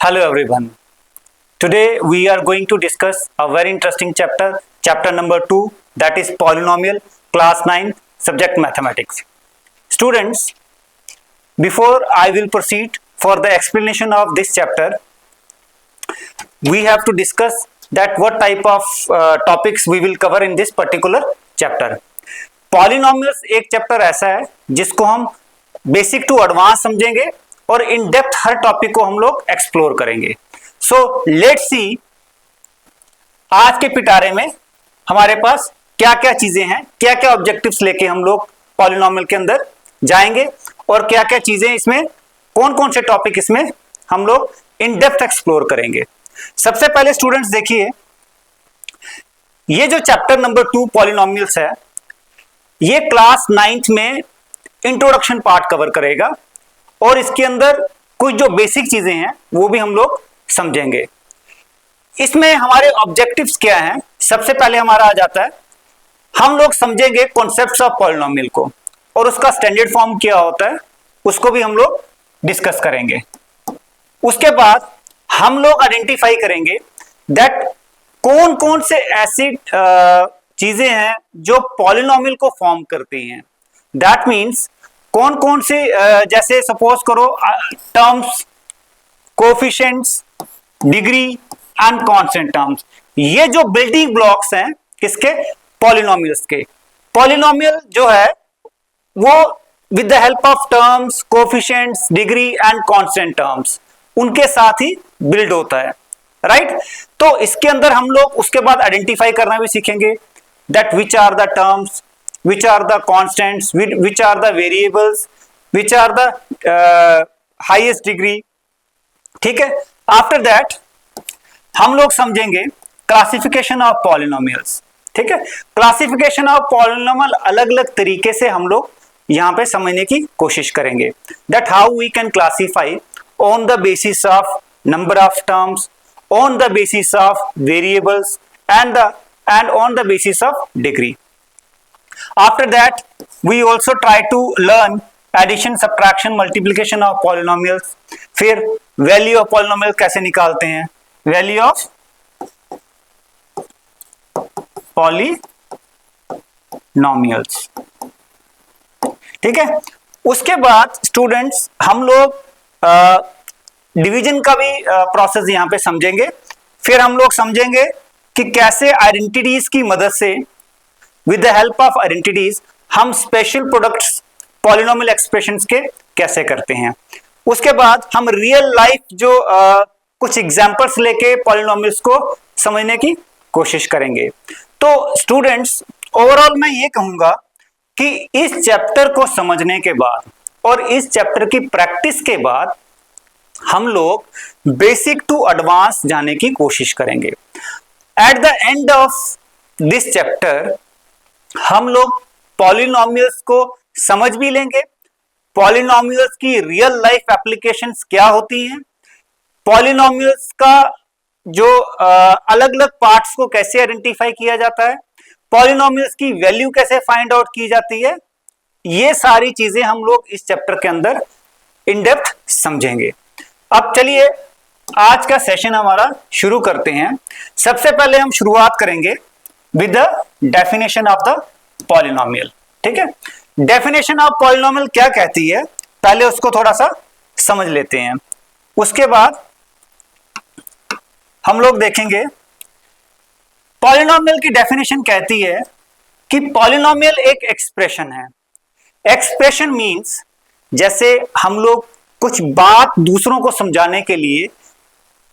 Hello everyone. Today we are going to discuss a very interesting chapter number 2, that is polynomial, class 9, subject mathematics. Students, before I will proceed for the explanation of this chapter, we have to discuss that what type of topics we will cover in this particular chapter. Polynomials एक chapter ऐसा है जिसको हम basic to advance समझेंगे और in depth her topic को हम लोग एक्सप्लोर करेंगे. सो लेट्स सी आज के पिटारे में हमारे पास क्या क्या चीजें हैं, क्या क्या ऑब्जेक्टिव्स लेके हम लोग पॉलिनोमियल के अंदर जाएंगे और क्या क्या चीजें इसमें, कौन कौन से टॉपिक इसमें हम लोग इन डेप्थ एक्सप्लोर करेंगे. सबसे पहले स्टूडेंट्स देखिए, ये जो चैप्टर नंबर 2 पॉलिनोमियल्स है, ये क्लास 9th में इंट्रोडक्शन पार्ट कवर करेगा और इसके अंदर कुछ जो बेसिक चीजें हैं वो भी हम लोग समझेंगे. इसमें हमारे ऑब्जेक्टिव्स क्या हैं? सबसे पहले हमारा आ जाता है, हम लोग समझेंगे कॉन्सेप्ट्स ऑफ पॉलिनोमियल को और उसका स्टैंडर्ड फॉर्म क्या होता है उसको भी हम लोग डिस्कस करेंगे. उसके बाद हम लोग आइडेंटिफाई करेंगे दैट कौन कौन से ऐसी चीजें हैं जो पॉलिनोमियल को फॉर्म करती हैं. दैट मीन्स कौन कौन से, जैसे सपोज करो terms, coefficients, degree and constant terms, ये जो बिल्डिंग ब्लॉक्स हैं किसके? पॉलिनोमियल्स के. पॉलिनोमियल जो है वो with the help of terms, coefficients, degree and constant terms, उनके साथ ही बिल्ड होता है, राइट? तो इसके अंदर हम लोग उसके बाद आइडेंटिफाई करना भी सीखेंगे दैट विच आर द टर्म्स, which are the constants, which are the variables, which are the highest degree. ठीक है. आफ्टर दैट हम लोग समझेंगे क्लासिफिकेशन ऑफ पॉलिनोमियल्स. ठीक है. क्लासिफिकेशन ऑफ पॉलिनोमियल अलग अलग तरीके से हम लोग यहां पे समझने की कोशिश करेंगे that how we can classify on the basis of number of terms, on the basis of variables and on the basis of degree. After that we also try to learn addition, subtraction, multiplication of polynomials. फिर value of polynomial कैसे निकालते हैं, value of polynomials. ठीक है. उसके बाद students हम लोग डिवीजन का भी प्रोसेस यहां पे समझेंगे. फिर हम लोग समझेंगे कि कैसे आइडेंटिटीज की मदद से, with the help of identities, हम स्पेशल प्रोडक्ट्स पॉलिनोमियल एक्सप्रेशंस के कैसे करते हैं. उसके बाद हम रियल लाइफ जो कुछ एग्जांपल्स लेके पॉलिनोमियल्स को समझने की कोशिश करेंगे. तो स्टूडेंट्स ओवरऑल मैं ये कहूंगा कि इस चैप्टर को समझने के बाद और इस चैप्टर की प्रैक्टिस के बाद हम लोग बेसिक टू एडवांस जाने की कोशिश करेंगे. At the end of this chapter हम लोग पॉलिनोमियल्स को समझ भी लेंगे, पॉलिनोमियल्स की रियल लाइफ एप्लीकेशंस क्या होती हैं, पॉलिनोमियल्स का जो अलग अलग पार्ट्स को कैसे आइडेंटिफाई किया जाता है, पॉलिनोमियल्स की वैल्यू कैसे फाइंड आउट की जाती है, ये सारी चीजें हम लोग इस चैप्टर के अंदर इन डेप्थ समझेंगे. अब चलिए आज का सेशन हमारा शुरू करते हैं. सबसे पहले हम शुरुआत करेंगे with the definition of the polynomial. ठीक है. डेफिनेशन ऑफ पॉलिनोमियल क्या कहती है, पहले उसको थोड़ा सा समझ लेते हैं. उसके बाद हम लोग देखेंगे पॉलिनोमियल की डेफिनेशन कहती है कि पॉलिनोमियल एक एक्सप्रेशन है. एक्सप्रेशन मींस जैसे हम लोग कुछ बात दूसरों को समझाने के लिए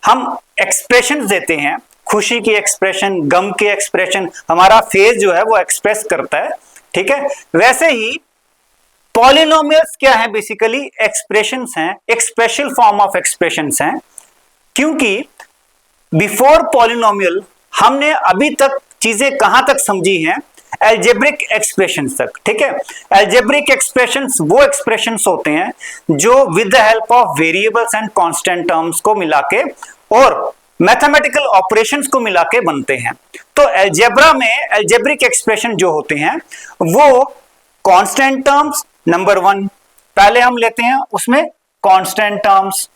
हम एक्सप्रेशन देते हैं, खुशी की एक्सप्रेशन, गम की एक्सप्रेशन, हमारा फेस जो है वो एक्सप्रेस करता है. ठीक है. वैसे ही पॉलिनोमियल्स क्या है? बेसिकली एक्सप्रेशंस हैं, एक स्पेशल फॉर्म ऑफ एक्सप्रेशंस हैं, क्योंकि बिफोर पॉलिनोमियल हमने अभी तक चीजें कहां तक समझी हैं? एल्जेब्रिक एक्सप्रेशंस तक. ठीक है. एल्जेब्रिक एक्सप्रेशंस वो एक्सप्रेशंस होते हैं जो with the help of variables and constant terms को मिला के और मैथमेटिकल ऑपरेशंस को मिला के बनते हैं. तो एल्जेब्रा में एल्जेब्रिक एक्सप्रेशन जो होते हैं वो कांस्टेंट टर्म्स, नंबर 1 पहले हम लेते हैं, उसमें कांस्टेंट टर्म्स,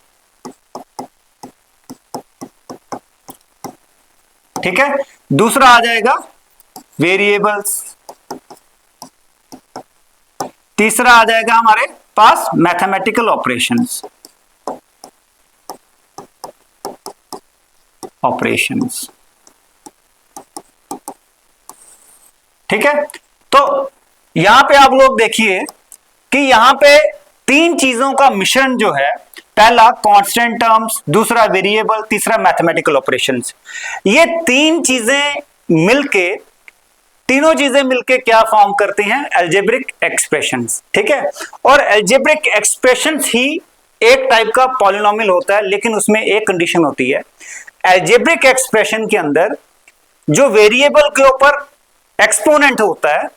ठीक है। दूसरा आ जाएगा वेरिएबल्स, तीसरा आ जाएगा हमारे पास मैथमेटिकल ऑपरेशंस, ठीक है। तो यहां पे आप लोग देखिए कि यहां पे तीन चीजों का मिश्रण जो है, पहला कांस्टेंट टर्म्स, दूसरा वेरिएबल, तीसरा मैथमेटिकल ऑपरेशंस, ये तीनों चीजें मिलके क्या फॉर्म करते हैं, अलजेब्रिक एक्सप्रेशंस, ठीक है। और अलजेब्रिक एक्सप्रेशंस ही एक टाइप का पॉलिनोमियल होता है, लेकिन उसमें एक कंडीशन होती है, अलजेब्रिक एक्सप्रेशन के अंदर जो वेरिएबल के ऊपर एक्सपोनेंट होता है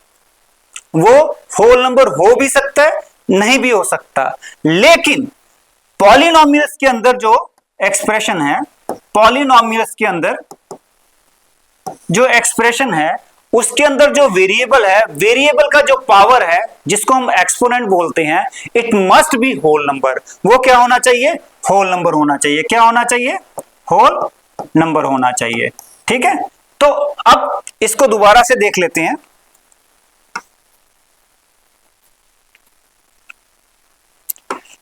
वो होल नंबर हो भी सकता है, नहीं भी हो सकता। लेकिन पॉलिनोमियल्स के अंदर जो एक्सप्रेशन है, पॉलिनोमियल्स के अंदर जो एक्सप्रेशन है उसके अंदर जो वेरिएबल है, वेरिएबल का जो पावर है जिसको हम एक्सपोनेंट बोलते हैं, it must be whole number. वो क्या होना चाहिए, होल नंबर होना चाहिए। क्या होना चाहिए, होल नंबर होना चाहिए, ठीक है। तो अब इसको दोबारा से देख लेते हैं।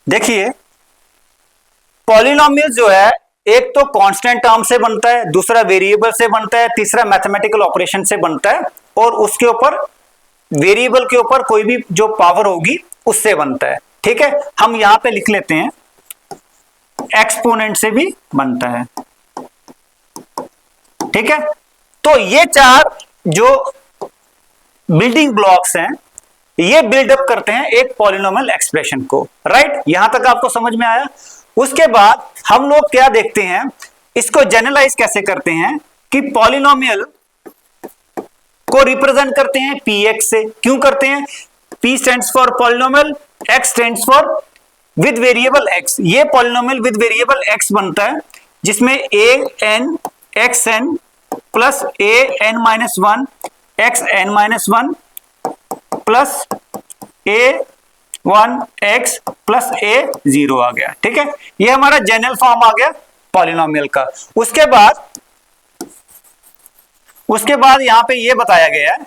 देखिए पॉलिनोमियल जो है, एक तो कांस्टेंट टर्म से बनता है, दूसरा वेरिएबल से बनता है, तीसरा मैथमेटिकल ऑपरेशन से बनता है, और उसके ऊपर वेरिएबल के ऊपर कोई भी जो पावर होगी उससे बनता है, ठीक है। हम यहां पे लिख लेते हैं एक्सपोनेंट से भी बनता है, ठीक है। तो ये चार जो बिल्डिंग ब्लॉक्स हैं ये बिल्डअप करते हैं एक पॉलिनोमियल एक्सप्रेशन को, राइट। यहां तक आपको समझ में आया। उसके बाद हम लोग क्या देखते हैं, इसको जनरलाइज कैसे करते हैं कि पॉलिनोमियल को रिप्रेजेंट करते हैं px से। क्यों करते हैं, p stands for polynomial, x stands for with variable x। ये पॉलिनोमियल विद वेरिएबल x बनता है जिसमें an xn plus an-1 xn-1 plus a1x plus a0 आ गया, ठीक है। ये हमारा जनरल फॉर्म आ गया पॉलिनोमियल का। उसके बाद यहां पे ये बताया गया है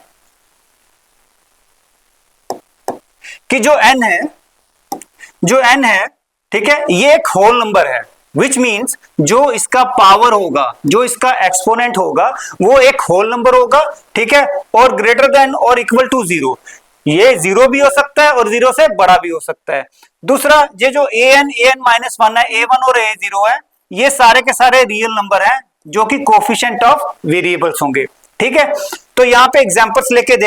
कि जो n है, ठीक है, ये एक होल नंबर है, विच मीन्स जो इसका पावर होगा, जो इसका एक्सपोनेंट होगा वो एक होल नंबर होगा, ठीक है, और ग्रेटर देन और इक्वल टू 0। ये 0 भी हो सकता है और 0 से बड़ा भी हो सकता है। दूसरा, ये जो an-1 है, a1 और a0 है, ये सारे के सारे रियल नंबर हैं जो कि कोफिशिएंट ऑफ वेरिएबल्स होंगे, ठीक है। तो यहां पे एग्जांपल्स लेके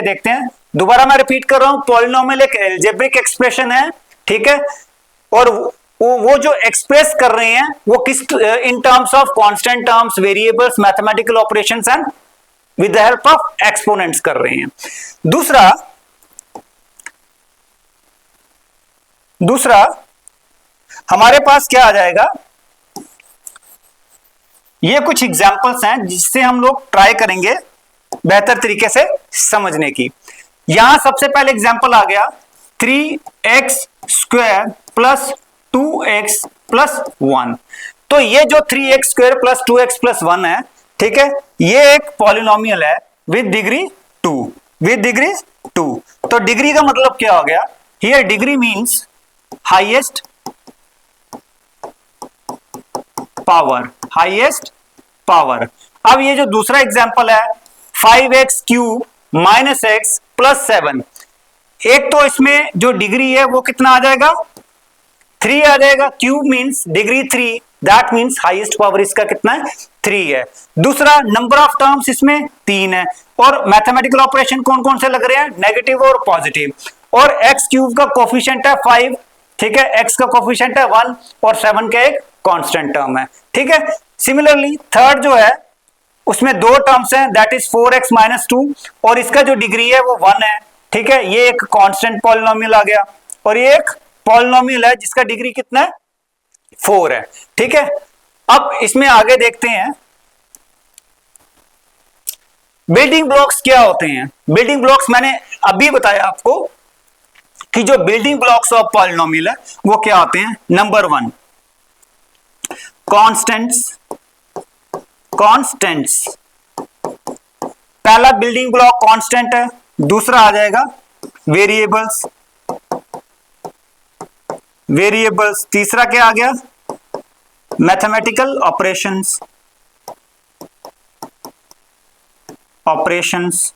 देखते हैं, दोबारा मैं रिपीट कर रहा हूं, पॉलिनोमियल एक अलजेब्रिक एक्सप्रेशन है, ठीक है, और वो जो एक्सप्रेस कर रहे हैं वो किस in terms of constant terms, variables, mathematical operations and with the help of exponents कर रहे हैं। दूसरा हमारे पास क्या आ जाएगा, ये कुछ एग्जांपल्स हैं जिससे हम लोग ट्राई करेंगे बेहतर तरीके से समझने की। यहां सबसे पहले एग्जांपल आ गया 3x square plus 2x plus 1। तो ये जो 3x square plus 2x plus 1 है, ठीक है, ये एक पॉलिनोमियल है विद डिग्री 2। तो डिग्री का मतलब क्या हो गया, here degree means highest power. अब ये जो दूसरा एग्जांपल है 5x cube minus x plus 7, एक तो इसमें जो डिग्री है वो कितना आ जाएगा, 3 आ जाएगा। Cube means degree 3, that means highest power इसका कितना है, 3 है। दूसरा, नंबर ऑफ टर्म्स इसमें 3 है, और मैथमेटिकल ऑपरेशन कौन कौन से लग रहे हैं, नेगेटिव और पॉजिटिव। और x क्यूब का कोफिशिएंट है 5, ठीक है, x का कोफिशिएंट है 1 और 7 का एक कांस्टेंट टर्म है, ठीक है। सिमिलरली थर्ड जो है उसमें 2 टर्म्स हैं, दैट इज 4x माइनस 2, और इसका जो डिग्री है वो 1 है, ठीक है, ये एक कांस्टेंट पॉलिनोमियल आ गया। और ये एक पॉलिनोमियल है जिसका डिग्री कितना है, 4 है, ठीक है। अब इसमें आगे देखते हैं बिल्डिंग ब्लॉक्स क्या होते हैं। बिल्डिंग ब्लॉक्स मैंने अभी बताया आपको कि जो बिल्डिंग ब्लॉक्स ऑफ पॉलिनोमियल है वो क्या होते हैं। Number 1 constants, constants. पहला बिल्डिंग ब्लॉक कांस्टेंट है, दूसरा आ जाएगा वेरिएबल्स। वेरिएबल्स, तीसरा क्या आ गया? Mathematical operations. ऑपरेशंस,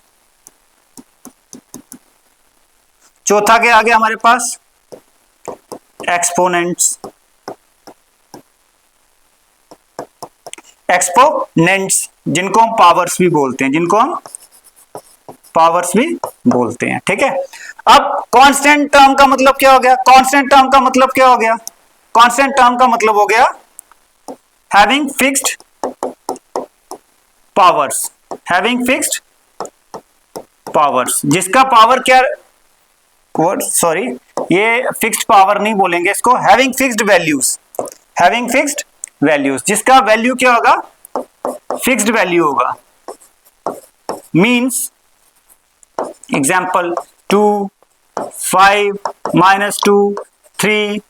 चौथा क्या आ गया हमारे पास? एक्सपोनेंट्स। एक्सपोनेंट्स जिनको हम पावर्स भी बोलते हैं, जिनको हम पावर्स भी बोलते हैं, ठीक है। अब कांस्टेंट टर्म का मतलब क्या हो गया? कांस्टेंट टर्म का मतलब क्या हो गया? कांस्टेंट टर्म का मतलब हो गया having fixed powers. Having fixed powers, जिसका पावर क्या, सॉरी ये फिक्स्ड पावर नहीं बोलेंगे इसको, having fixed values. Having fixed values, जिसका वैल्यू क्या होगा? फिक्स्ड वैल्यू होगा। मीन्स एग्जाम्पल 2, 5, -2, 3,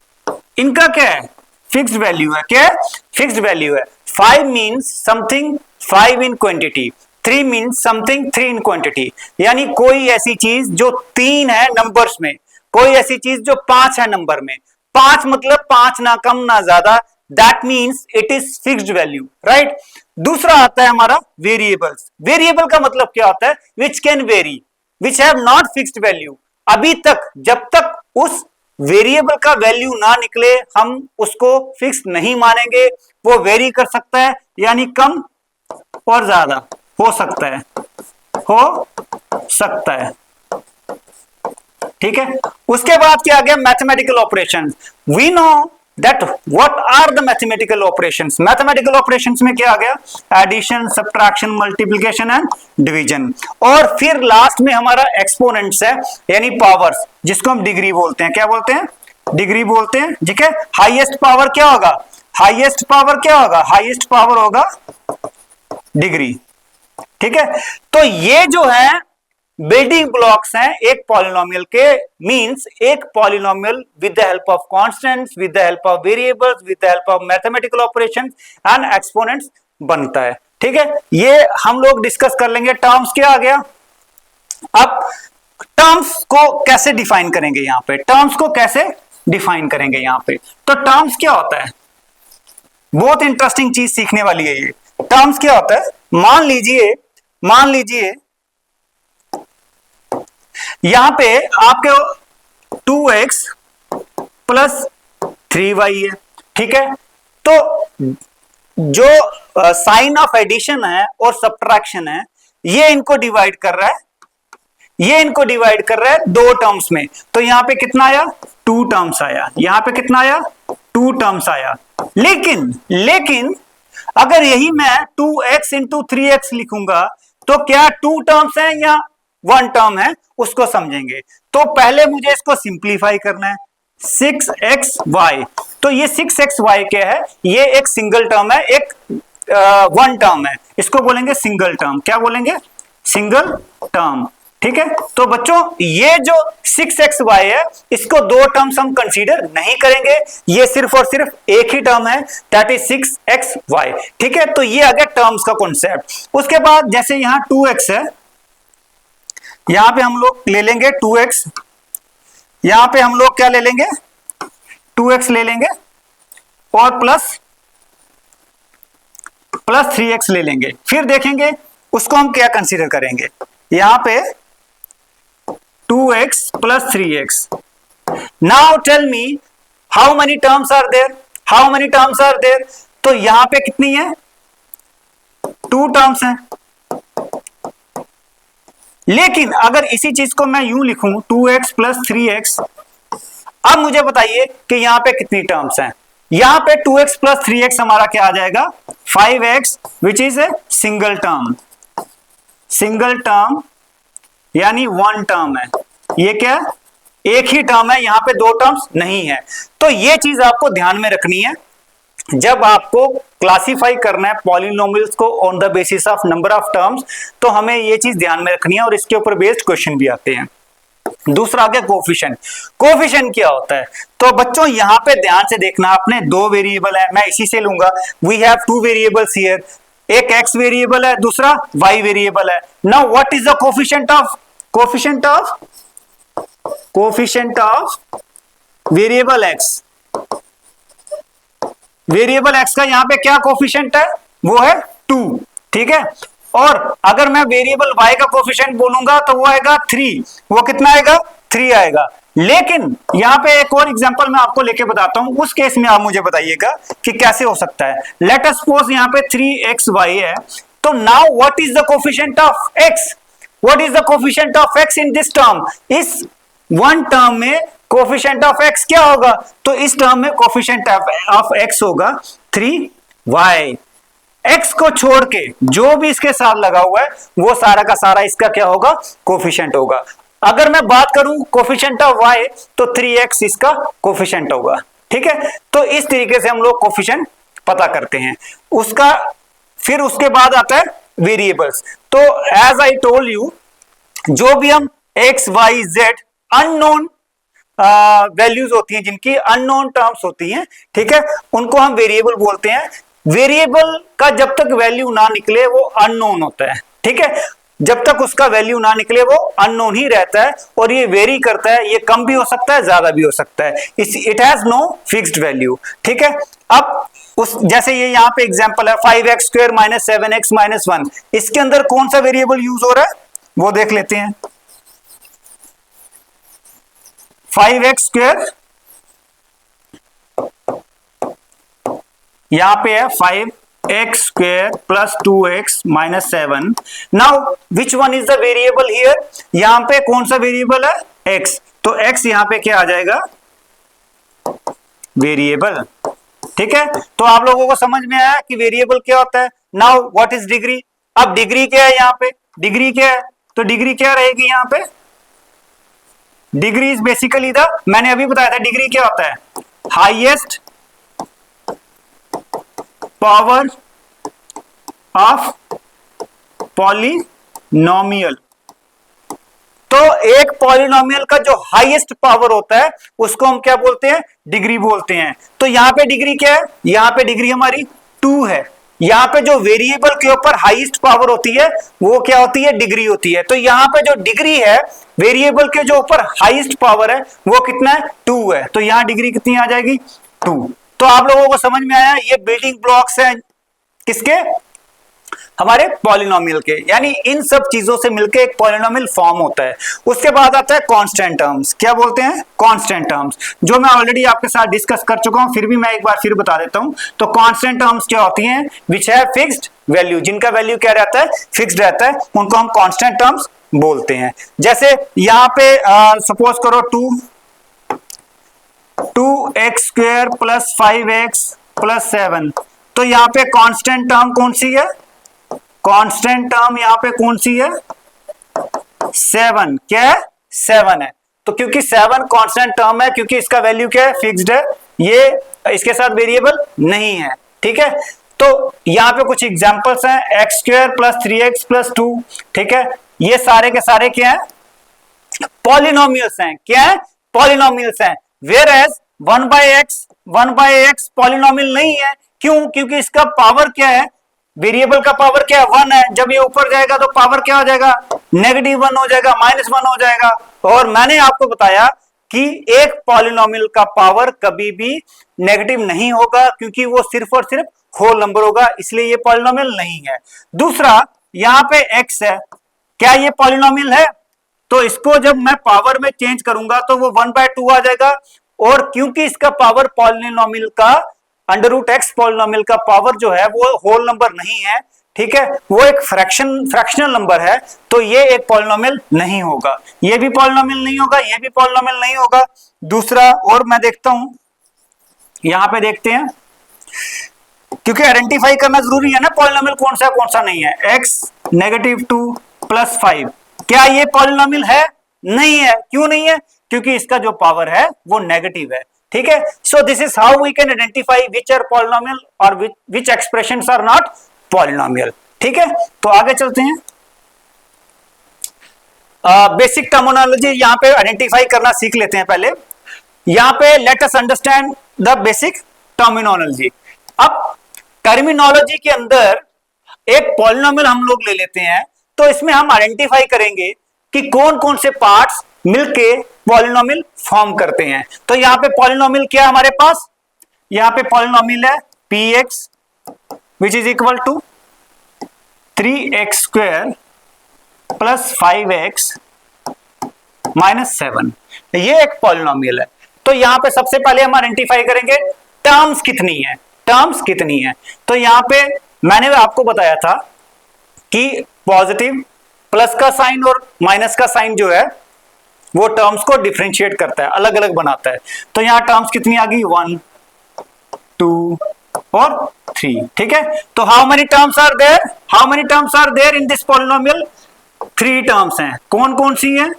इनका क्या है? फिक्स्ड वैल्यू है। क्या है? फिक्स्ड वैल्यू है। 5 means something 5 in quantity, 3 means something 3 in quantity, यानी कोई ऐसी चीज जो 3 है नंबर्स में, कोई ऐसी चीज जो 5 है नंबर में। 5 मतलब 5 ना कम ना ज्यादा, that means it is fixed value, right. दूसरा आता है हमारा वेरिएबल्स। वेरिएबल का मतलब क्या होता है? Which can very, which have not fixed value. अभी तक, जब तक उस वेरिएबल का वैल्यू ना निकले, हम उसको फिक्स नहीं मानेंगे। वो वेरी कर सकता है, यानी कम और ज्यादा हो सकता है, हो सकता है, ठीक है। उसके बाद क्या आ गया? Mathematical operations. We know that what are the mathematical operations. Mathematical operations में क्या आ गया? Addition, subtraction, multiplication and division. और फिर लास्ट में हमारा एक्सपोनेंट्स है, यानी पावर्स, जिसको हम डिग्री बोलते हैं। क्या बोलते हैं? डिग्री बोलते हैं, ठीक है। हाईएस्ट पावर क्या होगा? हाईएस्ट पावर क्या होगा? हाईएस्ट पावर होगा डिग्री, ठीक है। तो ये जो है बिल्डिंग ब्लॉक्स हैं एक पॉलिनोमियल के। मींस एक polynomial with the help of constants, with the help of variables, with the help of mathematical operations and exponents बनता है, ठीक है। ये हम लोग डिस्कस कर लेंगे। टर्म्स क्या आ गया? अब टर्म्स को कैसे डिफाइन करेंगे? यहां पे टर्म्स को कैसे डिफाइन करेंगे? यहां पे तो टर्म्स क्या होता है? बहुत इंटरेस्टिंग चीज सीखने वाली है ये। टर्म्स क्या होता है? मान लीजिए यहां पे आपके 2x प्लस 3y है, ठीक है। तो जो साइन ऑफ एडिशन है और सब्ट्रैक्शन है, ये इनको डिवाइड कर रहा है, ये इनको डिवाइड कर रहा है दो टर्म्स में। तो यहां पे कितना आया? 2 टर्म्स आया। यहां पे कितना आया? 2 टर्म्स आया। लेकिन अगर यही मैं 2x इंटू 3x लिखूंगा तो क्या 2 टर्म्स है या 1 टर्म है, उसको समझेंगे। तो पहले मुझे इसको सिंप्लीफाई करना है। 6xy, तो ये 6xy क्या है? ये एक सिंगल टर्म है, एक 1 टर्म है, इसको बोलेंगे सिंगल टर्म। क्या बोलेंगे? सिंगल टर्म, ठीक है। तो बच्चों ये जो 6xy है, इसको 2 टर्म्स हम कंसीडर नहीं करेंगे, ये सिर्फ और सिर्फ एक ही टर्म है, दैट इज 6xy, ठीक है। तो ये आ गया टर्म्स का कॉन्सेप्ट। उसके बाद जैसे यहां 2x है, यहां पे हम लोग ले लेंगे 2x, यहां पे हम लोग क्या ले लेंगे? 2x ले लेंगे और प्लस 3x ले लेंगे। फिर देखेंगे उसको हम क्या कंसीडर करेंगे। यहां पे 2x plus 3x. Now tell me how many terms are there? How many terms are there? तो यहां पे कितनी है? 2 टर्म्स हैं। लेकिन अगर इसी चीज को मैं यूं लिखूं 2x plus 3x, अब मुझे बताइए कि यहां पे कितनी टर्म्स हैं। यहां पे 2x plus 3x हमारा क्या आ जाएगा? 5x, which is a single term. Single term यानी 1 टर्म है। ये क्या? एक ही टर्म है, यहां पे 2 टर्म्स नहीं है। तो ये चीज आपको ध्यान में रखनी है जब आपको क्लासिफाई करना है पॉलिनोमियल्स को on the basis of number of terms, तो हमें ये चीज ध्यान में रखनी है और इसके ऊपर बेस्ड क्वेश्चन भी आते हैं। दूसरा आ गया कोफिशिएंट। कोफिशिएंट क्या होता है? तो बच्चों यहां पे ध्यान से देखना, आपने 2 वेरिएबल है, मैं इसी से लूंगा। वी हैव 2 वेरिएबल्स हियर, एक x वेरिएबल है, दूसरा y वेरिएबल है। Now what is the coefficient of variable x? Variable x का यहां पे क्या कोफिशिएंट है? वो है 2, ठीक है। और अगर मैं वेरिएबल y का कोफिशिएंट बोलूंगा तो वो आएगा 3। वो कितना आएगा? 3 आएगा। लेकिन यहां पे एक और एग्जांपल मैं आपको लेके बताता हूं, उस केस में आप मुझे बताइएगा कि कैसे हो सकता है। लेट अस सपोज यहां पे 3xy है, तो now what is the coefficient of x? What is the coefficient of x in this term? इस वन टर्म में कोफिशिएंट ऑफ x क्या होगा? तो इस टर्म में कोफिशिएंट ऑफ x होगा 3y। x को छोड़ के जो भी इसके साथ लगा हुआ है वो सारा का सारा इसका क्या होगा? कोफिशिएंट होगा। अगर मैं बात करूं कोफिशिएंट ऑफ y, तो 3x इसका कोफिशिएंट होगा, ठीक है। तो इस तरीके से हम लोग कोफिशिएंट पता करते हैं उसका। फिर उसके बाद आता है वेरिएबल्स। तो एज आई टोल्ड यू, जो भी हम x y z unknown values होती हैं, जिनकी अननोन टर्म्स होती हैं, ठीक है, उनको हम वेरिएबल बोलते हैं। वेरिएबल का जब तक वैल्यू ना निकले वो अननोन होता है, ठीक है। जब तक उसका वैल्यू ना निकले वो अननोन ही रहता है, और ये वेरी करता है, ये कम भी हो सकता है, ज्यादा भी हो सकता है। It has no fixed value, ठीक है। अब उस जैसे ये यहाँ पे एग्जांपल है 5x square minus 7x minus 1, इसके अंदर कौन सा वेरिएबल यूज हो रहा है वो देख लेते हैं। 5x स्क्वायर यहां पे है 5x square plus 2x minus 7। Now which one is the variable here? यहां पे कौन सा वेरिएबल है? x। तो x यहां पे क्या आ जाएगा? वेरिएबल, ठीक है। तो आप लोगों को समझ में आया कि वेरिएबल क्या होता है। Now what is degree? अब डिग्री क्या है यहां पे? डिग्री क्या है? तो डिग्री क्या रहेगी यहां पे? डिग्री इज बेसिकली द, मैंने अभी बताया था डिग्री क्या होता है? Highest power of polynomial. तो एक पॉलिनोमियल का जो हाईएस्ट पावर होता है उसको हम क्या बोलते हैं? डिग्री बोलते हैं। तो यहां पे डिग्री क्या है? यहां पे डिग्री हमारी 2 है। यहां पे जो वेरिएबल के ऊपर हाईएस्ट पावर होती है वो क्या होती है? डिग्री होती है। तो यहां पे जो डिग्री है, वेरिएबल के जो ऊपर हाईएस्ट पावर है वो कितना है? 2 है। तो यहां डिग्री कितनी आ जाएगी? 2। तो आप लोगों को समझ में आया, ये बिल्डिंग ब्लॉक्स हैं किसके? हमारे पॉलिनोमियल के। यानी इन सब चीजों से मिलकर एक पॉलिनोमियल फॉर्म होता है। उसके बाद आता है कांस्टेंट टर्म्स। क्या बोलते हैं? कांस्टेंट टर्म्स, जो मैं ऑलरेडी आपके साथ डिस्कस कर चुका हूं, फिर भी मैं एक बार फिर बता देता हूं। तो कांस्टेंट टर्म्स क्या होती हैं? विच है फिक्स्ड वैल्यू, जिनका वैल्यू क्या रहता है? फिक्स्ड रहता है, उनको हम कांस्टेंट टर्म्स बोलते हैं। जैसे यहां पे सपोज करो 2x square plus 5x plus 7। तो यहां पे कांस्टेंट टर्म कौन सी है? कांस्टेंट टर्म यहां पे कौन सी है? 7। क्या है? 7 है। तो क्योंकि 7 कांस्टेंट टर्म है, क्योंकि इसका वैल्यू क्या है? फिक्स्ड है, ये इसके साथ वेरिएबल नहीं है, ठीक है। तो यहां पे कुछ एग्जांपल्स हैं, x square plus 3x plus 2, ठीक है। ये सारे के सारे क्या है? पॉलिनोमियल्स हैं। क्या है? पॉलिनोमियल्स हैं। Whereas 1/x पॉलिनोमियल नहीं है। क्यों? क्योंकि इसका पावर क्या है? वेरिएबल का पावर क्या है? 1 है। जब ये ऊपर जाएगा तो पावर क्या हो जाएगा? -1 हो जाएगा, -1 हो जाएगा। और मैंने आपको बताया कि एक पॉलिनोमियल का पावर कभी भी नेगेटिव नहीं होगा, क्योंकि वो सिर्फ और सिर्फ होल नंबर होगा, इसलिए ये पॉलिनोमियल नहीं है। दूसरा, यहां पे x है, क्या ये पॉलिनोमियल है? तो इसको जब मैं पावर में चेंज करूंगा तो वो 1/2 आ जाएगा। और क्योंकि इसका पावर पॉलिनोमियल का √x पॉलिनोमियल का पावर जो है वो होल नंबर नहीं है, ठीक है, वो एक फ्रैक्शनल नंबर है, तो ये एक पॉलिनोमियल नहीं होगा। ये भी पॉलिनोमियल नहीं होगा, ये भी पॉलिनोमियल नहीं होगा। दूसरा, और मैं देखता हूं, यहां पे देखते हैं, क्योंकि आइडेंटिफाई करना जरूरी है ना पॉलिनोमियल कौन सा नहीं है। x -2 प्लस 5, क्या ये पॉलिनोमियल है? नहीं है। क्यों नहीं है? क्योंकि इसका जो पावर है वो नेगेटिव है, ठीक है। So this is how we can identify which are polynomial और which expressions are not polynomial, ठीक है। तो आगे चलते हैं। बेसिक टर्मिनोलॉजी यहां पे आइडेंटिफाई करना सीख लेते हैं पहले। यहां पे let us understand the basic terminology. अब टर्मिनोलॉजी के अंदर एक पॉलिनोमियल हम लोग ले लेते हैं, तो इसमें हम आइडेंटिफाई करेंगे कि कौन कौन से पार्ट्स मिलके पॉलिनोमियल फॉर्म करते हैं। तो यहां पे पॉलिनोमियल क्या है हमारे पास, यहां पे पॉलिनोमियल है px which is equal to 3x square plus 5x minus 7, ये एक पॉलिनोमियल है। तो यहां पे सबसे पहले हम आइडेंटिफाई करेंगे टर्म्स कितनी है, टर्म्स कितनी है। तो यहां पे मैंने आपको बताया था कि पॉजिटिव प्लस का साइन और माइनस का साइन जो है वो टर्म्स को डिफरेंशिएट करता है, अलग अलग बनाता है। तो यहां टर्म्स कितनी आ गई, 1 2 और 3, ठीक है। तो how many terms are there, how many terms are there in this polynomial, 3 terms हैं। कौन कौन सी है,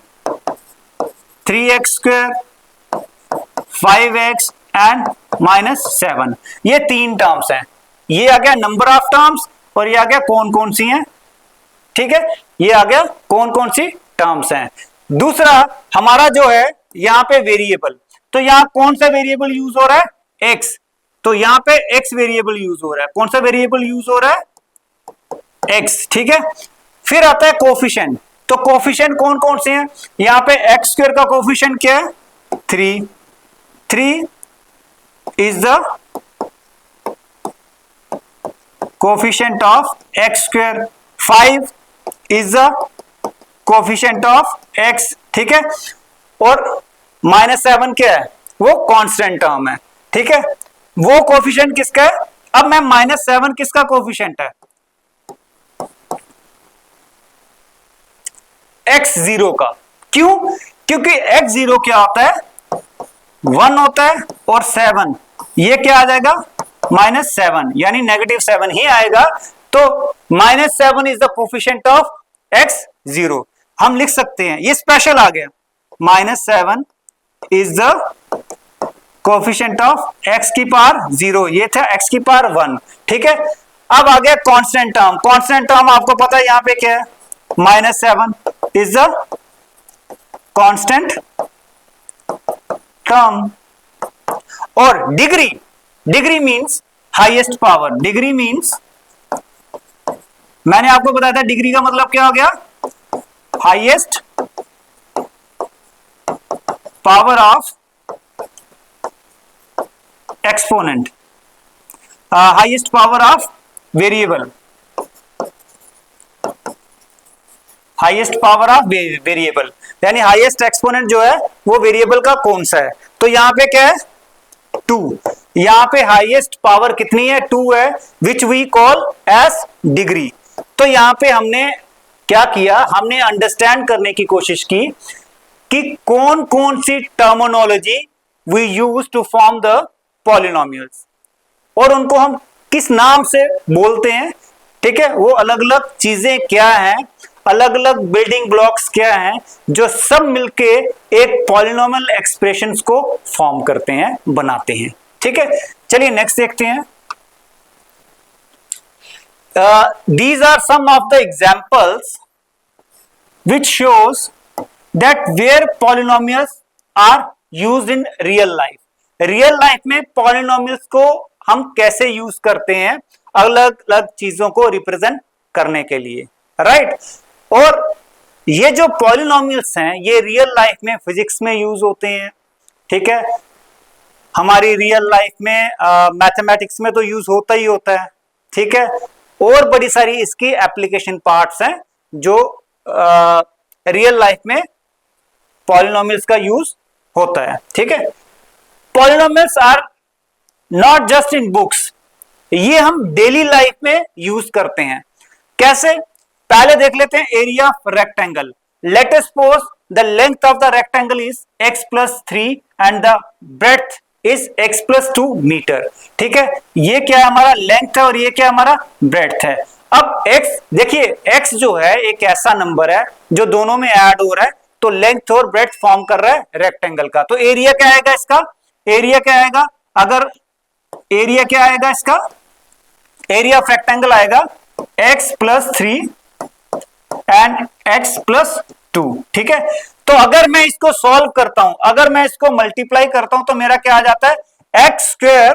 3x square 5x and minus 7, ये 3 टर्म्स हैं। ये आ गया नंबर ऑफ टर्म्स और ये आ गया कौन कौन सी हैं, ठीक है, ये आ गया कौन कौन सी टर्म्स हैं। दूसरा हमारा जो है यहां पे वेरिएबल, तो यहां कौन सा वेरिएबल यूज हो रहा है, x, तो यहां पे x वेरिएबल यूज हो रहा है। कौन सा वेरिएबल यूज हो रहा है, x, ठीक है। फिर आता है कोफिशिएंट, तो कोफिशिएंट कौन कौन से हैं, यहां पे x स्क्वायर का कोफिशिएंट क्या है, 3 is the coefficient of x square, 5 is the coefficient of x, ठीक है। और माइनस 7 क्या है, वो कांस्टेंट टर्म है, ठीक है। वो कोफिशिएंट किसका है, अब मैं -7 किसका कोफिशिएंट है, x0 का। क्यों, क्योंकि x0 क्या होता है, 1 होता है और 7, ये क्या आ जाएगा, -7, यानी -7 ही आएगा। तो -7 is the coefficient of x0, हम लिख सकते हैं, ये स्पेशल आ गया, -7 is the coefficient of x की पावर 0, ये था x की पावर 1, ठीक है। अब आ गया कांस्टेंट टर्म, कांस्टेंट टर्म आपको पता है यहां पे क्या है, -7 इज द कांस्टेंट टर्म। और degree, degree means highest power, degree means, मैंने आपको बताया था डिग्री का मतलब क्या हो गया, highest power of exponent, highest power of variable, highest power of variable, यानी हाईएस्ट एक्सपोनेंट जो है वो वेरिएबल का कौन सा है। तो यहां पे क्या है, 2, यहां पे हाईएस्ट पावर कितनी है, 2 है, which we call as degree. तो यहां पे हमने क्या किया, हमने अंडरस्टैंड करने की कोशिश की कि कौन कौन सी terminology we use to form the polynomials और उनको हम किस नाम से बोलते हैं, ठीक है। वो अलग अलग चीजें क्या हैं, अलग अलग बिल्डिंग ब्लॉक्स क्या हैं, जो सब मिलके एक पॉलिनोमियल एक्सप्रेशंस को फॉर्म करते हैं, बनाते हैं, ठीक है। चलिए नेक्स्ट देखते हैं। These are some of the examples which shows that where polynomials are used in real life. Real life में पॉलिनोमियल्स को हम कैसे यूज करते हैं अलग अलग चीजों को रिप्रेजेंट करने के लिए, राइट। और ये जो पॉलिनोमियल्स हैं ये रियल लाइफ में फिजिक्स में यूज होते हैं, ठीक है। हमारी रियल लाइफ में मैथमेटिक्स में तो यूज होता ही होता है, ठीक है। और बड़ी सारी इसकी एप्लीकेशन पार्ट्स हैं जो रियल लाइफ में पॉलिनोमियल्स का यूज होता है, ठीक है। Polynomials are not just in books, ये हम डेली लाइफ में यूज करते हैं। कैसे, पहले देख लेते हैं area of rectangle. Let us suppose the length of the rectangle is x+3 and the breadth is x+2 metre, ठीक है। ये क्या है, हमारा लेंथ है और ये क्या हमारा ब्रेड्थ है। अब x देखिए, x जो है एक ऐसा नंबर है जो दोनों में ऐड हो रहा है, तो लेंथ और ब्रेड्थ फॉर्म कर रहा है रेक्टेंगल का। तो एरिया क्या आएगा इसका, एरिया क्या आएगा, अगर एरिया क्या आएगा इसका, एरिया ऑफ रेक्टेंगल आएगा x+3 एंड x+2, ठीक है। तो अगर मैं इसको सॉल्व करता हूं, अगर मैं इसको मल्टीप्लाई करता हूं तो मेरा क्या आ जाता है, x²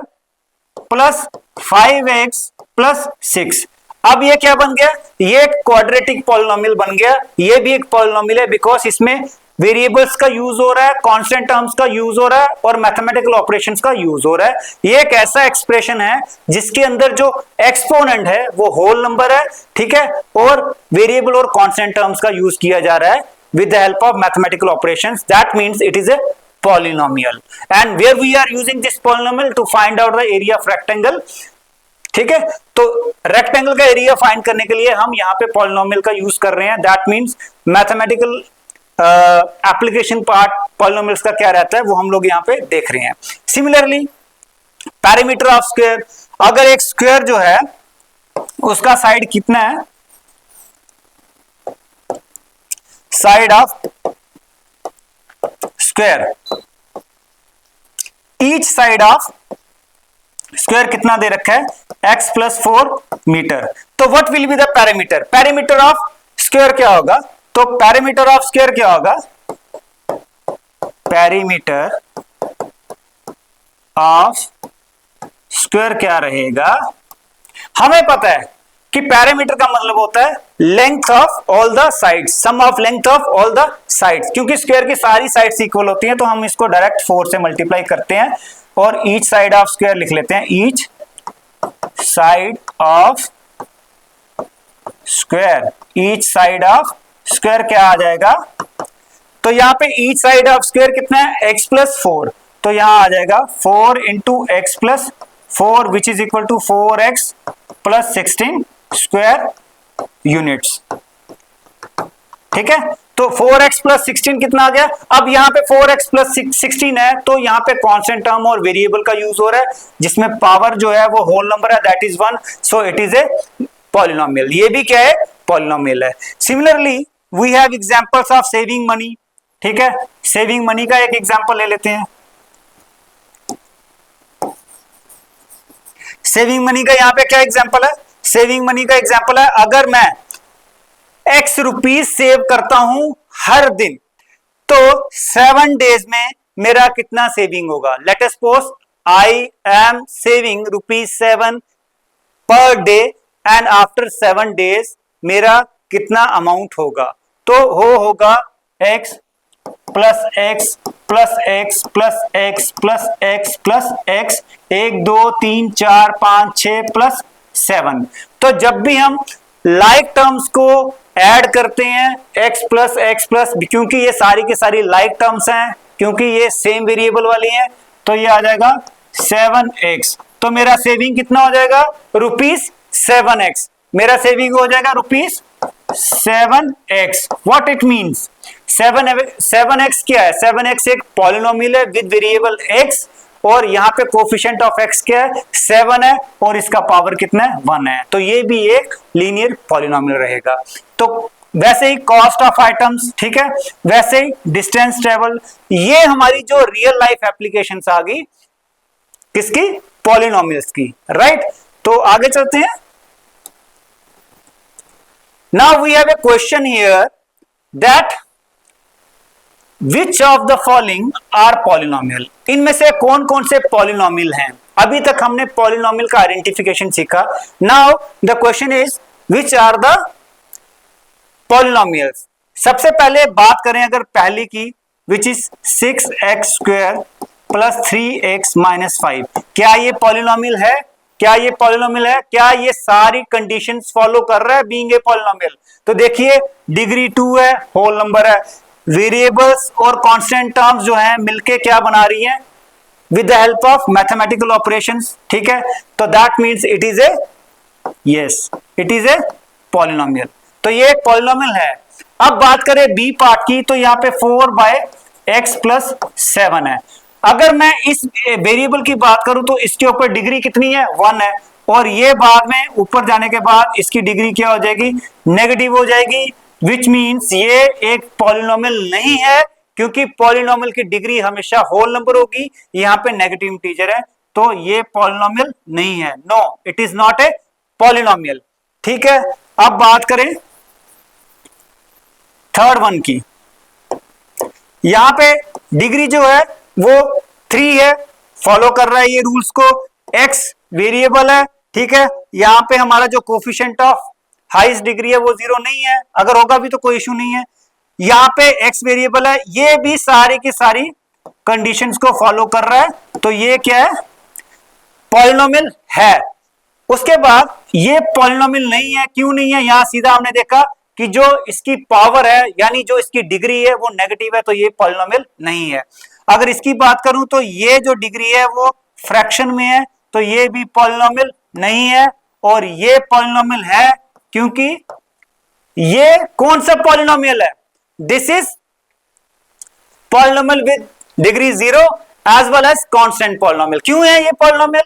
+ 5x + 6। अब ये क्या बन गया, ये क्वाड्रेटिक पॉलिनोमियल बन गया। ये भी एक पॉलिनोमियल है बिकॉज इसमें वेरिएबल्स का यूज हो रहा है, कांस्टेंट टर्म्स का यूज हो रहा है और मैथमेटिकल ऑपरेशंस का यूज हो रहा है। ये एक ऐसा एक्सप्रेशन है जिसके अंदर जो एक्सपोनेंट है वो होल नंबर है, ठीक है, और वेरिएबल और कांस्टेंट टर्म्स का यूज किया जा रहा है with the help of mathematical operations. That means it is a polynomial, and where we are using this polynomial to find out the area of rectangle, ठीक है। तो रेक्टेंगल का एरिया फाइंड करने के लिए हम यहाँ पे पॉलिनोमियल का यूज कर रहे हैं। That means mathematical application part polynomials का क्या रहता है वो हम लोग यहाँ पे देख रहे हैं। सिमिलरली पैरामीटर ऑफ स्क्वायर, अगर एक स्क्वायर जो है उसका साइड कितना है, side of square, each side of square कितना दे रखा है, x प्लस 4 मीटर। तो what will be the parameter, parameter of square क्या होगा, तो पैरामीटर ऑफ स्क्वायर क्या होगा, पैरामीटर ऑफ स्क्वायर क्या रहेगा, हमें पता है कि पैरामीटर का मतलब होता है length of all the sides, sum of length of all the sides. क्योंकि स्क्वायर की सारी साइड्स इक्वल होती हैं तो हम इसको डायरेक्ट 4 से मल्टीप्लाई करते हैं और ईच साइड ऑफ स्क्वायर लिख लेते हैं, each side of square, each side of square क्या आ जाएगा, तो यहां पे ईच साइड ऑफ स्क्वायर कितना है, x प्लस 4, तो यहां आ जाएगा 4 into x plus 4 which is equal to 4x plus 16 square units, ठीक है। तो 4x प्लस 16 कितना आ गया, अब यहाँ पे 4x प्लस 16 है तो यहाँ पे कांस्टेंट टर्म और वेरिएबल का यूज हो रहा है जिसमें पावर जो है वो होल नंबर है, that is 1, so it is a polynomial. ये भी क्या है, पॉलिनोमियल है। Similarly we have examples of saving money, ठीक है। सेविंग मनी का एक एग्जांपल ले लेते हैं। सेविंग मनी का यहाँ पे क्या एग्जांपल है, सेविंग मनी का एग्जांपल है अगर मैं x रुपीज सेव करता हूं हर दिन तो 7 डेज में मेरा कितना सेविंग होगा। Late us suppose I am saving ₹7 per day and after 7 days मेरा कितना अमाउंट होगा, तो होगा x plus x plus x plus x plus x plus x 1 2 3 4 5 6 plus 7। तो जब भी हम लाइक टर्म्स को ऐड करते हैं x प्लस क्योंकि ये सारी की सारी लाइक टर्म्स हैं, क्योंकि ये सेम वेरिएबल वाली हैं, तो ये आ जाएगा 7x। तो मेरा सेविंग कितना हो जाएगा, ₹7x, मेरा सेविंग हो जाएगा ₹7x। What it means, 7x क्या है, 7x एक पॉलिनोमियल है विद वेरिएबल x और यहाँ पे कोफिशिएंट ऑफ x क्या है, 7 है और इसका पावर कितना है, 1 है, तो ये भी एक लीनियर पॉलिनोमियल रहेगा। तो वैसे ही कॉस्ट ऑफ आइटम्स, ठीक है, वैसे ही डिस्टेंस ट्रेवल, ये हमारी जो रियल लाइफ एप्लीकेशंस आ गई किसकी, पॉलिनोमियल्स की, राइट। तो आगे चलते हैं। Now we have a question here that which of the following are polynomial, इनमें से कौन कौन से पॉलिनोमियल हैं। अभी तक हमने पॉलिनोमियल का आइडेंटिफिकेशन सीखा। Now the question is which are the polynomials. सबसे पहले बात करें अगर पहली की, which is 6x square plus 3x minus 5, क्या ये पॉलिनोमियल है, क्या ये पॉलिनोमियल है, क्या ये सारी कंडीशंस फॉलो कर रहा है बीइंग ए पॉलिनोमियल। तो देखिए डिग्री 2 है, होल नंबर है, वेरिएबल्स और कांस्टेंट टर्म्स जो हैं मिलके क्या बना रही हैं, with the help of mathematical operations, ठीक है। तो that means it is A, yes it is a polynomial. तो ये एक पॉलिनोमियल है। अब बात करें बी पार्ट की, तो यहाँ पे 4/x प्लस 7 है। अगर मैं इस वेरिएबल की बात करूं तो इसके ऊपर डिग्री कितनी है, 1 है, और ये बाद में ऊपर जाने के बाद इसकी डिग्री क्या हो जाएगी, नेगेटिव हो जाएगी, विच मीन्स ये एक पॉलिनोमियल नहीं है, क्योंकि पॉलिनोमियल की डिग्री हमेशा होल नंबर होगी, यहाँ पे नेगेटिव इंटीजर है, तो ये पॉलिनोमियल नहीं है, no it is not a polynomial, ठीक है। अब बात करें थर्ड वन की, यहां पे डिग्री जो है वो 3 है, फॉलो कर रहा है ये रूल्स को, x वेरिएबल है, ठीक है, यहाँ पे हमारा जो कोफिशिएंट ऑफ हाईएस्ट डिग्री है वो 0 नहीं है, अगर होगा भी तो कोई इशू नहीं है। यहाँ पे x वेरिएबल है, ये भी सारी की सारी कंडीशंस को फॉलो कर रहा है, तो ये क्या है, पॉलिनोमियल है। उसके बाद ये पॉलिनोमियल नहीं है, क्यों नहीं है, यहां सीधा हमने देखा कि जो इसकी पावर है यानी जो इसकी डिग्री है वो नेगेटिव है, तो ये पॉलिनोमियल नहीं है। अगर इसकी बात करूं तो ये जो डिग्री है वो फ्रैक्शन में है, तो ये भी पॉलिनोमियल नहीं है। और ये पॉलिनोमियल है क्योंकि ये कौन सा पॉलिनोमियल है, this is polynomial with degree 0 as well as constant polynomial. क्यों है ये पॉलिनोमियल,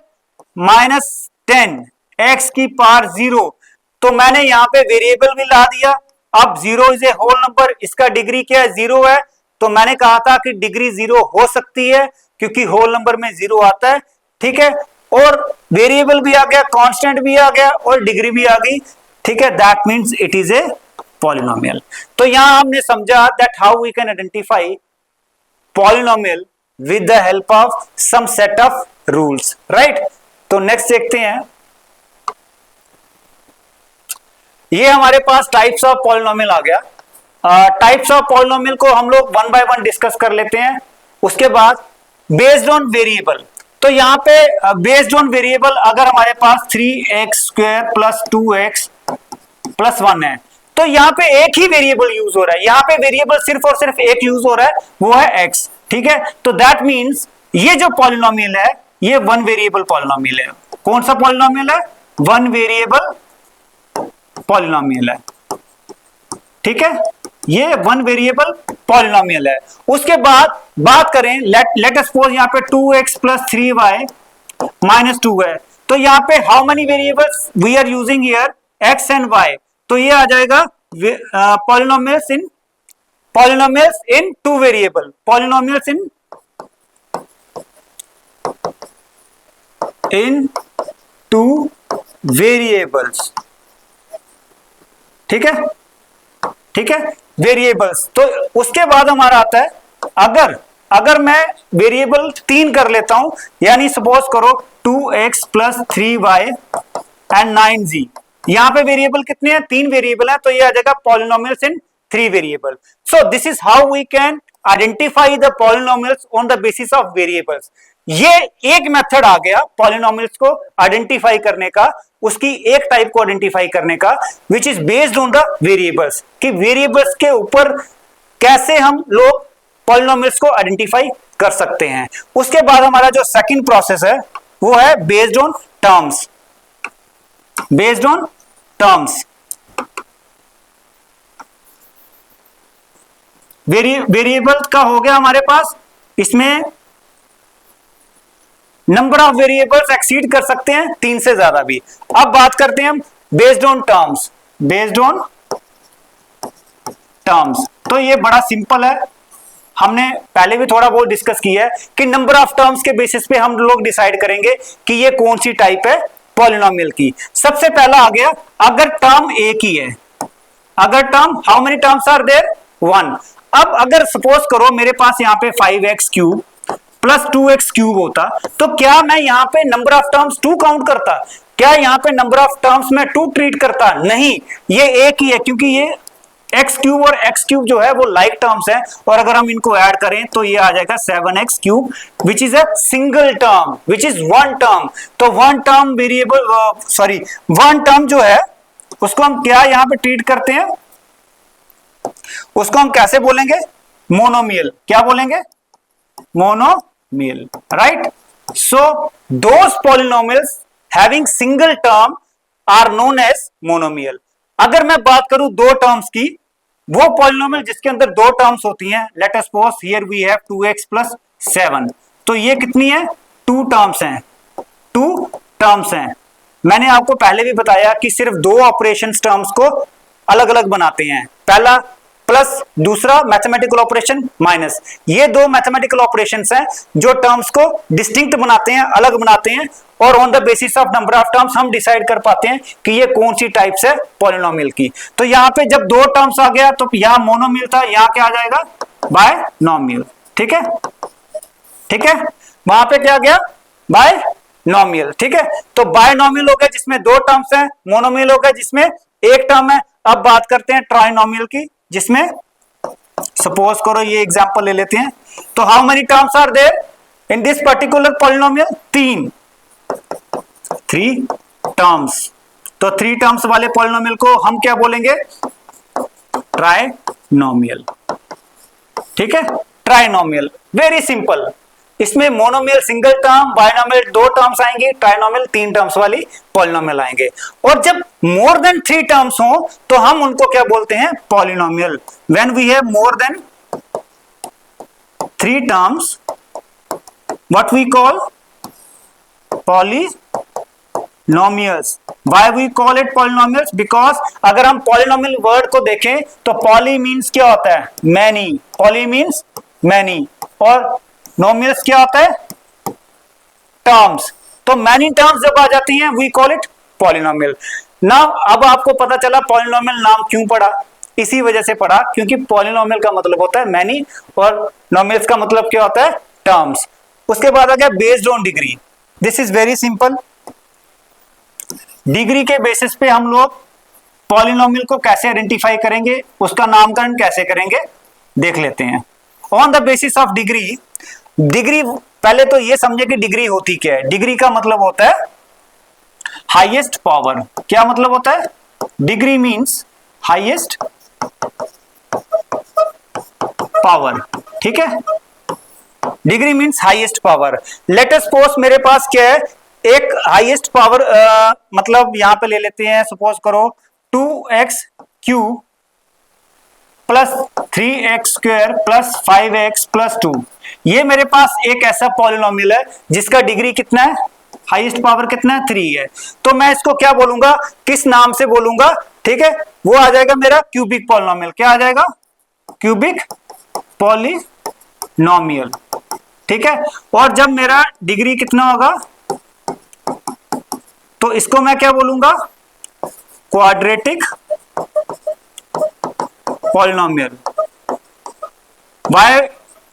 -10 x की पावर 0, तो मैंने यहां पे वेरिएबल भी ला दिया। अब 0 इज ए होल नंबर, इसका डिग्री क्या है, 0 है, तो मैंने कहा था कि डिग्री 0 हो सकती है क्योंकि होल नंबर में 0 आता है, ठीक है। और वेरिएबल भी आ गया, कांस्टेंट भी आ गया और डिग्री भी आ गई, ठीक है, that means it is a polynomial. तो यहां हमने समझा that how we can identify polynomial with the help of some set of rules, right. तो नेक्स्ट देखते हैं, ये हमारे पास टाइप्स ऑफ पॉलिनोमियल आ गया। टाइप्स ऑफ पॉलिनोमियल को हम लोग वन बाय वन डिस्कस कर लेते हैं। उसके बाद बेस्ड ऑन वेरिएबल, तो यहाँ पे बेस्ड ऑन वेरिएबल अगर हमारे पास 3x² + 2x + 1 है, तो यहाँ पे एक ही वेरिएबल यूज हो रहा है, यहाँ पे वेरिएबल सिर्फ और सिर्फ एक यूज हो रहा है, वो है x, ठीक है। तो दैट मीन्स ये जो पॉलिनोमियल है ये वन वेरिएबल पॉलिनोमियल है। कौन सा पॉलिनोमियल है, वन वेरिएबल पॉलिनोमियल है, ठीक है, ये वन वेरिएबल पॉलिनोमियल है। उसके बाद बात करें, लेट अस सपोज यहाँ पे 2x + 3y - 2 है, तो यहाँ पे how many variables we are using here, x and y, तो ये आ जाएगा polynomials in two variable, polynomials in two variables, ठीक है, ठीक है, वेरिएबल्स। तो उसके बाद हमारा आता है, अगर मैं वेरिएबल 3 कर लेता हूं, यानी सपोज करो 2x + 3y एंड 9z, यहां पे वेरिएबल कितने हैं, 3 वेरिएबल है, तो ये आ जाएगा polynomials in 3 variable. So this is how we can identify the polynomials on the basis of variables. ये एक मेथड आ गया पॉलिनोमियल्स को आइडेंटिफाई करने का, उसकी एक टाइप को आइडेंटिफाई करने का, which is based on the variables, कि वेरिएबल्स के ऊपर कैसे हम लोग पॉलिनोमियल्स को आइडेंटिफाई कर सकते हैं। उसके बाद हमारा जो सेकंड प्रोसेस है वो है based on terms, based on terms. Variable का हो गया हमारे पास, इसमें नंबर ऑफ वेरिएबल्स एक्सीड कर सकते हैं 3 से ज्यादा भी। अब बात करते हैं हम based on terms, based on terms. तो ये बड़ा सिंपल है, हमने पहले भी थोड़ा बहुत डिस्कस किया है कि नंबर ऑफ टर्म्स के बेसिस पे हम लोग डिसाइड करेंगे कि ये कौन सी टाइप है पॉलिनोमियल की। सबसे पहला आ गया, अगर टर्म एक ही है, अगर term, how many terms are there, 1। अब अगर सपोज करो मेरे पास यहाँ पे 5x³ + 2x³ होता, तो क्या मैं यहाँ पे नंबर ऑफ टर्म्स 2 काउंट करता, क्या यहाँ पे नंबर ऑफ टर्म्स में 2 ट्रीट करता, नहीं, ये एक ही है, क्योंकि ये x³ और x³ जो है वो लाइक टर्म्स हैं, और अगर हम इनको ऐड करें तो ये आ जाएगा 7x³ which is a single term, which is one term. तो one term variable, sorry, one term जो है उसको हम क्या यहाँ पे ट्रीट करते हैं, उसको हम कैसे बोलेंगे, मोनोमियल। क्या बोलेंगे, monomial, right. So those polynomials having single term are known as monomial. अगर मैं बात करूं 2 टर्म्स की, वो पॉलिनोमियल जिसके अंदर 2 टर्म्स होती हैं, let us suppose here we have 2x + 7, तो ये कितनी है, 2 टर्म्स हैं, 2 टर्म्स हैं। मैंने आपको पहले भी बताया कि सिर्फ 2 ऑपरेशंस टर्म्स को अलग अलग बनाते हैं, पहला प्लस, दूसरा मैथमेटिकल ऑपरेशन माइनस। ये 2 मैथमेटिकल ऑपरेशंस हैं जो टर्म्स को डिस्टिंक्ट बनाते हैं, अलग बनाते हैं, और on the basis of number of terms हम डिसाइड कर पाते हैं कि ये कौन सी टाइप्स है पॉलिनोमियल की। तो यहाँ पे जब 2 टर्म्स आ गया तो यहाँ मोनोमियल था, यहाँ क्या आ जाएगा, बायनोमियल, ठीक है, ठीक है, वहां पे क्या गया, बाय नॉमियल, ठीक है। तो बायनॉमियल हो गया जिसमें दो टर्म्स हैं, मोनोमियल हो गया जिसमें एक टर्म है। अब बात करते हैं ट्राइनॉमियल की, जिसमें सपोज करो ये एग्जांपल ले लेते हैं। तो how many terms are there in this particular polynomial? Three terms. तो थ्री टर्म्स वाले पॉलिनोमियल को हम क्या बोलेंगे? ट्राइनॉमियल, ठीक है, ट्राइनॉमियल। Very simple. इसमें मोनोमियल सिंगल टर्म, बायनॉमियल दो टर्म्स आएंगे, ट्राइनॉमियल तीन टर्म्स वाली पॉलिनोमियल आएंगे। और जब मोर देन थ्री टर्म्स हो तो हम उनको क्या बोलते हैं? Polynomial. When we have more than three terms, what we call? Polynomials. Why we call it polynomials? Because अगर हम polynomial word को देखें तो poly means क्या होता है? many. Poly means many. और nomials क्या होता है? terms. तो many terms जब आ जाती हैं we call it polynomial. Now अब आपको पता चला polynomial नाम क्यों पड़ा? इसी वजह से पड़ा क्योंकि polynomial का मतलब होता है many और nomials का मतलब क्या होता है? terms. उसके बाद आ गया based on degree. This is very simple. Degree के बेसिस पे हम लोग पॉलिनोमियल को कैसे आइडेंटिफाई करेंगे, उसका नामकरण कैसे करेंगे, देख लेते हैं। On the basis of degree, degree पहले तो ये समझे कि डिग्री होती क्या है। डिग्री का मतलब होता है हाईएस्ट पावर। क्या मतलब होता है? डिग्री मींस हाईएस्ट पावर, ठीक है। Degree means highest power. Late us suppose मेरे पास क्या है? एक हाईएस्ट पावर मतलब यहां पे ले लेते हैं, सपोज करो 2x cube plus 3x square plus 5x plus 2। ये मेरे पास एक ऐसा पॉलिनोमियल है जिसका डिग्री कितना है? हाईएस्ट पावर कितना है? 3 है। तो मैं इसको क्या बोलूंगा? किस नाम से बोलूंगा? ठीक है, वो आ जाएगा मेरा क्यूबिक पॉलिनोमियल। क्या आ जाएगा? क्यूबिक पॉलिनोमियल, ठीक है। और जब मेरा डिग्री कितना होगा तो इसको मैं क्या बोलूंगा? Quadratic polynomial. Why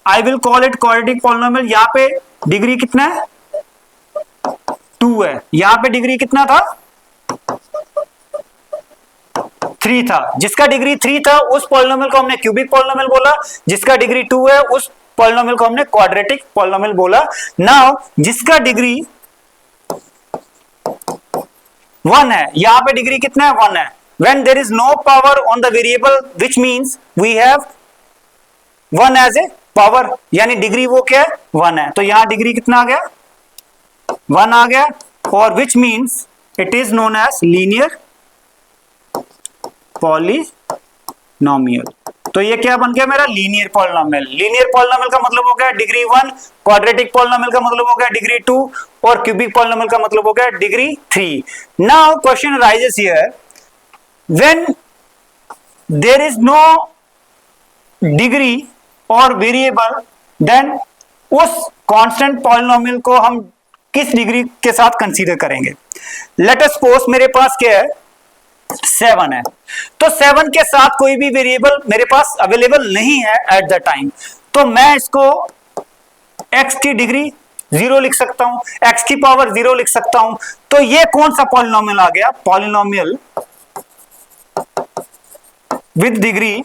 I will call it quadratic polynomial? यहां पे डिग्री कितना है? 2 है। यहां पे डिग्री कितना था? 3 था। जिसका डिग्री 3 था उस पॉलिनोमियल को हमने क्यूबिक पॉलिनोमियल बोला। जिसका डिग्री 2 है उस पॉलिनोमियल को हमने क्वाड्रेटिक पॉलिनोमियल बोला। नाउ जिसका डिग्री 1 है, यहां पे डिग्री कितना है? 1 है। When there is no power on the variable, which means we have 1 as a power, यानी डिग्री वो क्या है? 1 है। तो यहां डिग्री कितना आ गया? 1 आ गया। और which means it is known as linear polynomial। तो ये क्या बन गया मेरा? Linear polynomial. लीनियर पॉलिनोमियल का मतलब हो गया डिग्री 1, क्वाड्रेटिक पॉलिनोमियल का मतलब हो गया डिग्री 2 और क्यूबिक पॉलिनोमियल का मतलब हो गया degree 3। Now question arises here, when there is no degree और वेरिएबल, देन उस कांस्टेंट पॉलिनोमियल को हम किस डिग्री के साथ कंसीडर करेंगे? लेट अस सपोज मेरे पास क्या है? 7 है। तो 7 के साथ कोई भी वेरिएबल मेरे पास अवेलेबल नहीं है एट द टाइम, तो मैं इसको x की डिग्री 0 लिख सकता हूं, x की पावर 0 लिख सकता हूं। तो ये कौन सा पॉलिनोमियल आ गया? Polynomial with degree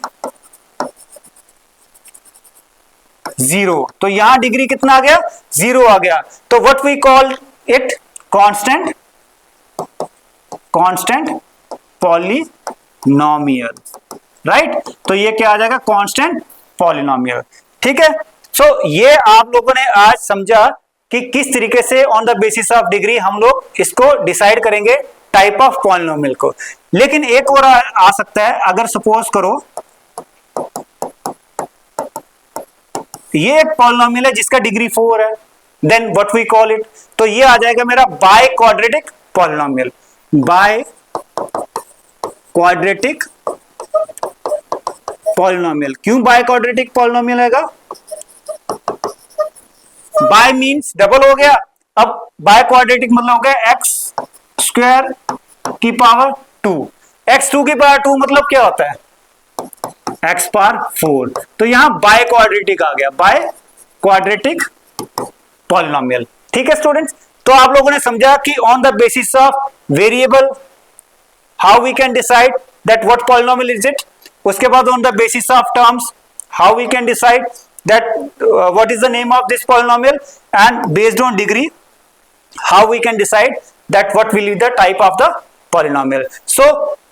0। तो यहां डिग्री कितना आ गया? 0 आ गया। तो what we call it? Constant polynomial, right. तो ये क्या आ जाएगा? कांस्टेंट पॉलिनोमियल, ठीक है। सो ये आप लोगों ने आज समझा कि किस तरीके से on the basis of degree हम लोग इसको डिसाइड करेंगे टाइप ऑफ पॉलिनोमियल को। लेकिन एक और आ सकता है, अगर सपोज करो ये एक पॉलिनोमियल है जिसका डिग्री 4 है, then what we call it? तो ये आ जाएगा मेरा biquadratic polynomial. Biquadratic polynomial. क्यों बाय क्वाड्रेटिक पॉलिनोमियल आएगा? बाय मींस डबल हो गया। अब बाय क्वाड्रेटिक मतलब हो गया एक्स स्क्वायर की पावर 2। x2 की पावर 2 मतलब क्या होता है? x power 4। तो यहां बाय क्वाड्रेटिक आ गया, बाय क्वाड्रेटिक पॉलिनोमियल, ठीक है स्टूडेंट्स। तो आप लोगों ने समझा कि on the basis of variable how we can decide that what polynomial is it, उसके बाद on the basis of terms how we can decide that what is the name of this polynomial, and based on degree how we can decide that what will be the type of the polynomial. So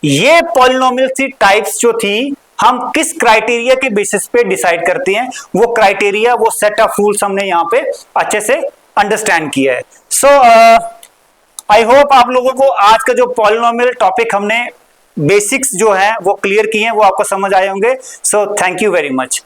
ये polynomial की types जो थी हम किस criteria के basis पे decide करते हैं, वो क्राइटेरिया, वो सेट ऑफ रूल्स हमने यहाँ पे अच्छे से अंडरस्टैंड किया है. सो आई होप आप लोगों को आज का जो पॉलिनोमियल टॉपिक हमने बेसिक्स जो है वो क्लियर किए हैं, वो आपको समझ आए होंगे. So thank you very much.